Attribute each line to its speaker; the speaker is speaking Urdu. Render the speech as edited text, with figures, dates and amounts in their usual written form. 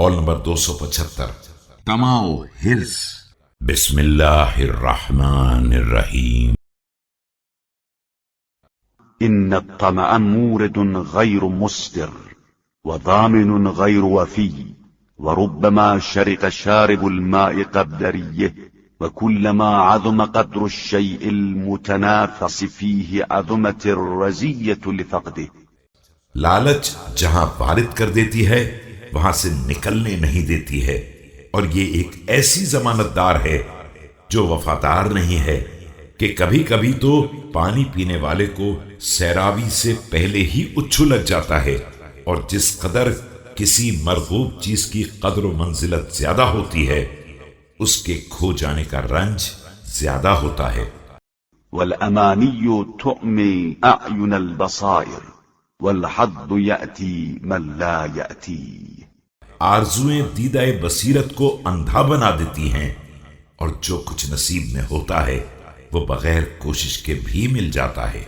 Speaker 1: قول نمبر 275،
Speaker 2: طمع و حرص۔
Speaker 1: بسم اللہ الرحمن الرحیم۔
Speaker 3: إن الطمع مورد غير مصدر وضامن غير وفي، وربما شرق شارب الماء قبل ريه، وكلما عظم قدر الشيء المتنافس فيه عظمت الرزية لفقده۔
Speaker 1: لالچ جہاں وارد کر دیتی ہے وہاں سے نکلنے نہیں دیتی ہے، اور یہ ایک ایسی ضمانت دار ہے جو وفادار نہیں ہے کہ کبھی کبھی تو پانی پینے والے کو سیرابی سے پہلے ہی اچھو لگ جاتا ہے، اور جس قدر کسی مرغوب چیز کی قدر و منزلت زیادہ ہوتی ہے اس کے کھو جانے کا رنج زیادہ ہوتا ہے۔
Speaker 3: والأماني تؤمي أعين البصائر والحظ يأتي من لا يأتي۔
Speaker 1: آرزویں دیدہ بصیرت کو اندھا بنا دیتی ہیں، اور جو کچھ نصیب میں ہوتا ہے وہ بغیر کوشش کے بھی مل جاتا ہے۔